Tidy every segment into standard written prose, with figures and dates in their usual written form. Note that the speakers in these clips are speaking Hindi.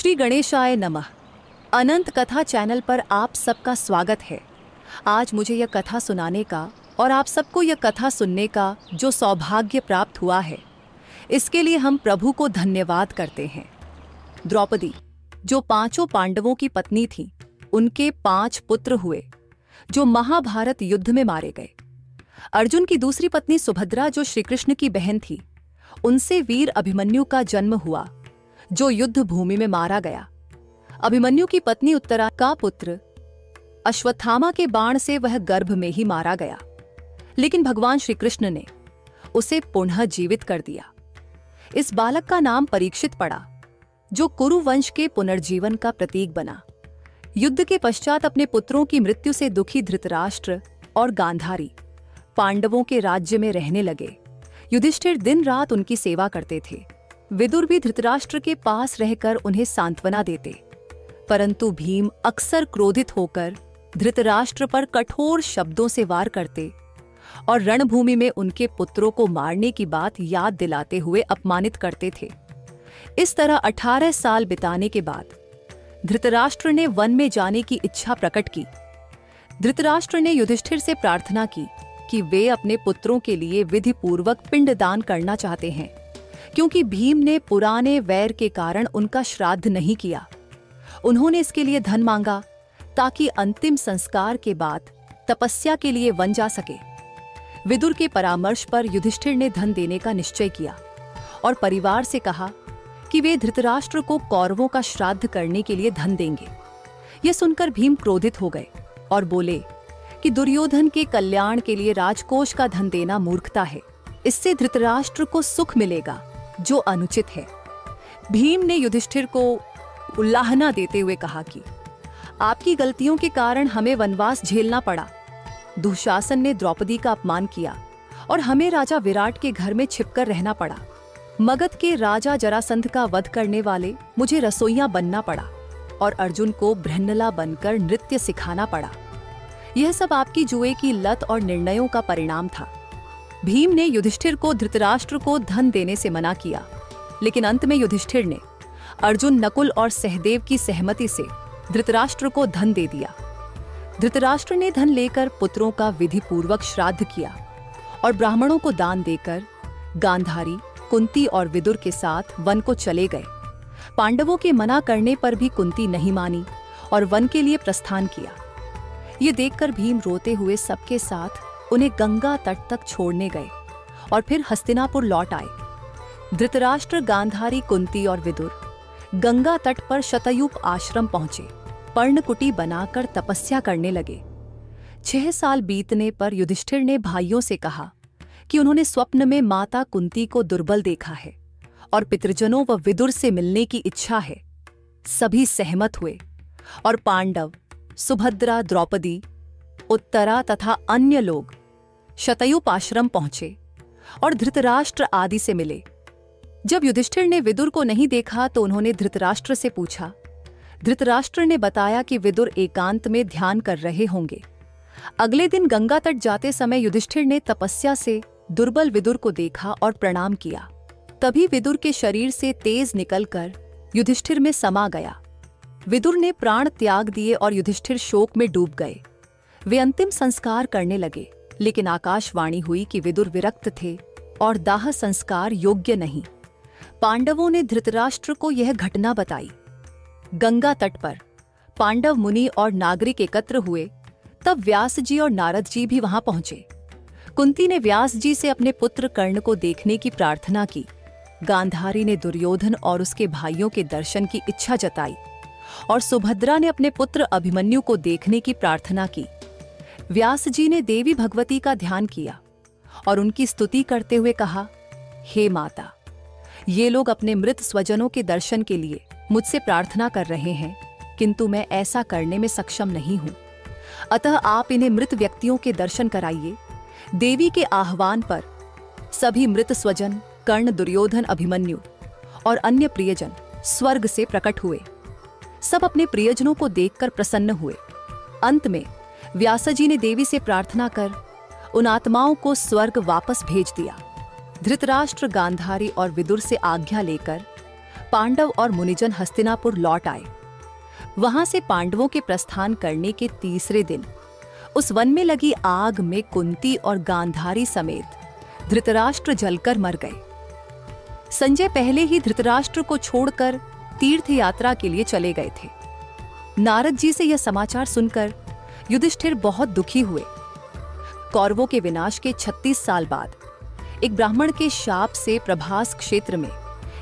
श्री गणेशाय नमः। अनंत कथा चैनल पर आप सबका स्वागत है। आज मुझे यह कथा सुनाने का और आप सबको यह कथा सुनने का जो सौभाग्य प्राप्त हुआ है, इसके लिए हम प्रभु को धन्यवाद करते हैं। द्रौपदी, जो पांचों पांडवों की पत्नी थी, उनके 5 पुत्र हुए जो महाभारत युद्ध में मारे गए। अर्जुन की दूसरी पत्नी सुभद्रा, जो श्रीकृष्ण की बहन थी, उनसे वीर अभिमन्यु का जन्म हुआ, जो युद्ध भूमि में मारा गया। अभिमन्यु की पत्नी उत्तरा का पुत्र अश्वत्थामा के बाण से वह गर्भ में ही मारा गया, लेकिन भगवान श्री कृष्ण ने उसे पुनः जीवित कर दिया। इस बालक का नाम परीक्षित पड़ा, जो कुरु वंश के पुनर्जीवन का प्रतीक बना। युद्ध के पश्चात अपने पुत्रों की मृत्यु से दुखी धृतराष्ट्र और गांधारी पांडवों के राज्य में रहने लगे। युधिष्ठिर दिन रात उनकी सेवा करते थे। विदुर भी धृतराष्ट्र के पास रहकर उन्हें सांत्वना देते, परंतु भीम अक्सर क्रोधित होकर धृतराष्ट्र पर कठोर शब्दों से वार करते और रणभूमि में उनके पुत्रों को मारने की बात याद दिलाते हुए अपमानित करते थे। इस तरह 18 साल बिताने के बाद धृतराष्ट्र ने वन में जाने की इच्छा प्रकट की। धृतराष्ट्र ने युधिष्ठिर से प्रार्थना की कि वे अपने पुत्रों के लिए विधिपूर्वक पिंडदान करना चाहते हैं, क्योंकि भीम ने पुराने वैर के कारण उनका श्राद्ध नहीं किया। उन्होंने इसके लिए धन मांगा ताकि अंतिम संस्कार के बाद तपस्या के लिए वन जा सके। विदुर के परामर्श पर युधिष्ठिर ने धन देने का निश्चय किया और परिवार से कहा कि वे धृतराष्ट्र को कौरवों का श्राद्ध करने के लिए धन देंगे। यह सुनकर भीम क्रोधित हो गए और बोले कि दुर्योधन के कल्याण के लिए राजकोष का धन देना मूर्खता है। इससे धृतराष्ट्र को सुख मिलेगा, जो अनुचित है। भीम ने युधिष्ठिर को उल्लाहना देते हुए कहा कि आपकी गलतियों के कारण हमें वनवास झेलना पड़ा। दुशासन ने द्रौपदी का अपमान किया और हमें राजा विराट के घर में छिपकर रहना पड़ा। मगध के राजा जरासंध का वध करने वाले मुझे रसोइयां बनना पड़ा और अर्जुन को बृहन्नला बनकर नृत्य सिखाना पड़ा। यह सब आपकी जुए की लत और निर्णयों का परिणाम था। भीम ने युधिष्ठिर को धृतराष्ट्र को धन देने से मना किया, लेकिन अंत में युधिष्ठिर ने अर्जुन, नकुल और सहदेव की सहमति से धृतराष्ट्र को धन दे दिया। धृतराष्ट्र ने धन लेकर पुत्रों का विधिपूर्वक श्राद्ध किया और ब्राह्मणों को दान देकर गांधारी, कुंती और विदुर के साथ वन को चले गए। पांडवों के मना करने पर भी कुंती नहीं मानी और वन के लिए प्रस्थान किया। ये देखकर भीम रोते हुए सबके साथ उन्हें गंगा तट तक छोड़ने गए और फिर हस्तिनापुर लौट आए। धृतराष्ट्र, गांधारी, कुंती और विदुर गंगा तट पर शतयूप आश्रम पहुंचे। पर्णकुटी बनाकर तपस्या करने लगे। 6 साल बीतने पर युधिष्ठिर ने भाइयों से कहा कि उन्होंने स्वप्न में माता कुंती को दुर्बल देखा है और पितृजनों व विदुर से मिलने की इच्छा है। सभी सहमत हुए और पांडव, सुभद्रा, द्रौपदी, उत्तरा तथा अन्य लोग शतयूप आश्रम पहुंचे और धृतराष्ट्र आदि से मिले। जब युधिष्ठिर ने विदुर को नहीं देखा तो उन्होंने धृतराष्ट्र से पूछा। धृतराष्ट्र ने बताया कि विदुर एकांत में ध्यान कर रहे होंगे। अगले दिन गंगा तट जाते समय युधिष्ठिर ने तपस्या से दुर्बल विदुर को देखा और प्रणाम किया। तभी विदुर के शरीर से तेज निकलकर युधिष्ठिर में समा गया। विदुर ने प्राण त्याग दिए और युधिष्ठिर शोक में डूब गए। वे अंतिम संस्कार करने लगे, लेकिन आकाशवाणी हुई कि विदुर विरक्त थे और दाह संस्कार योग्य नहीं। पांडवों ने धृतराष्ट्र को यह घटना बताई। गंगा तट पर पांडव मुनि और नागरिक एकत्र हुए। तब व्यास जी और नारद जी भी वहां पहुंचे। कुंती ने व्यास जी से अपने पुत्र कर्ण को देखने की प्रार्थना की। गांधारी ने दुर्योधन और उसके भाइयों के दर्शन की इच्छा जताई और सुभद्रा ने अपने पुत्र अभिमन्यु को देखने की प्रार्थना की। व्यास जी ने देवी भगवती का ध्यान किया और उनकी स्तुति करते हुए कहा, हे माता, ये लोग अपने मृत स्वजनों के दर्शन के लिए मुझसे प्रार्थना कर रहे हैं, किंतु मैं ऐसा करने में सक्षम नहीं हूं। अतः आप इन्हें मृत व्यक्तियों के दर्शन कराइए। देवी के आह्वान पर सभी मृत स्वजन, कर्ण, दुर्योधन, अभिमन्यु और अन्य प्रियजन स्वर्ग से प्रकट हुए। सब अपने प्रियजनों को देखकर प्रसन्न हुए। अंत में व्यासजी ने देवी से प्रार्थना कर उन आत्माओं को स्वर्ग वापस भेज दिया। धृतराष्ट्र, गांधारी और विदुर से आज्ञा लेकर पांडव और मुनिजन हस्तिनापुर लौट आए। वहां से पांडवों के प्रस्थान करने के तीसरे दिन उस वन में लगी आग में कुंती और गांधारी समेत धृतराष्ट्र जलकर मर गए। संजय पहले ही धृतराष्ट्र को छोड़कर तीर्थ यात्रा के लिए चले गए थे। नारद जी से यह समाचार सुनकर युधिष्ठिर बहुत दुखी हुए। कौरवों के विनाश के 36 साल बाद एक ब्राह्मण के शाप से प्रभास क्षेत्र में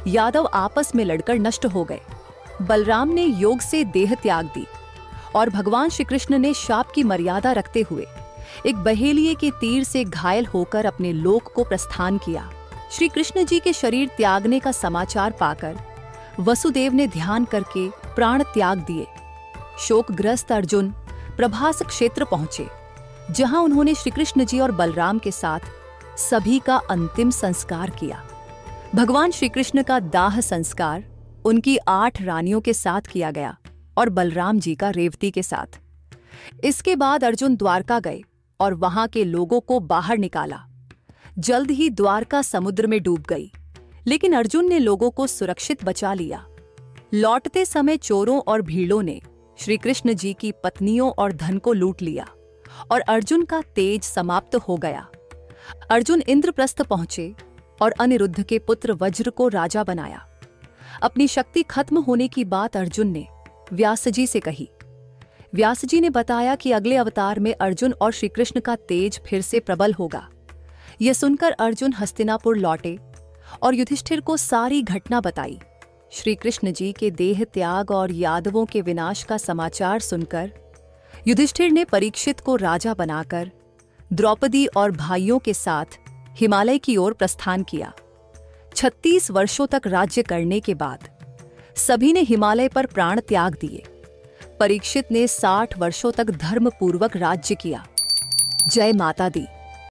यादव आपस में लड़कर नष्ट हो गए। बलराम ने योग से देह त्याग दी और भगवान श्री कृष्ण ने शाप की मर्यादा रखते हुए एक बहेलिये के तीर से घायल होकर अपने लोक को प्रस्थान किया। श्री कृष्ण जी के शरीर त्यागने का समाचार पाकर वसुदेव ने ध्यान करके प्राण त्याग दिए। शोकग्रस्त अर्जुन प्रभास क्षेत्र पहुंचे, जहां उन्होंने श्री कृष्ण जी और बलराम के साथ सभी का अंतिम संस्कार किया। भगवान श्री कृष्ण का दाह संस्कार उनकी 8 रानियों के साथ किया गया और बलराम जी का रेवती के साथ। इसके बाद अर्जुन द्वारका गए और वहां के लोगों को बाहर निकाला। जल्द ही द्वारका समुद्र में डूब गई, लेकिन अर्जुन ने लोगों को सुरक्षित बचा लिया। लौटते समय चोरों और भीड़ों ने श्री कृष्ण जी की पत्नियों और धन को लूट लिया और अर्जुन का तेज समाप्त हो गया। अर्जुन इंद्रप्रस्थ पहुंचे और अनिरुद्ध के पुत्र वज्र को राजा बनाया। अपनी शक्ति खत्म होने की बात अर्जुन ने व्यास जी से कही। व्यास जी ने बताया कि अगले अवतार में अर्जुन और श्री कृष्ण का तेज फिर से प्रबल होगा। यह सुनकर अर्जुन हस्तिनापुर लौटे और युधिष्ठिर को सारी घटना बताई। श्री कृष्ण जी के देह त्याग और यादवों के विनाश का समाचार सुनकर युधिष्ठिर ने परीक्षित को राजा बनाकर द्रौपदी और भाइयों के साथ हिमालय की ओर प्रस्थान किया। 36 वर्षों तक राज्य करने के बाद सभी ने हिमालय पर प्राण त्याग दिए। परीक्षित ने 60 वर्षों तक धर्मपूर्वक राज्य किया। जय माता दी।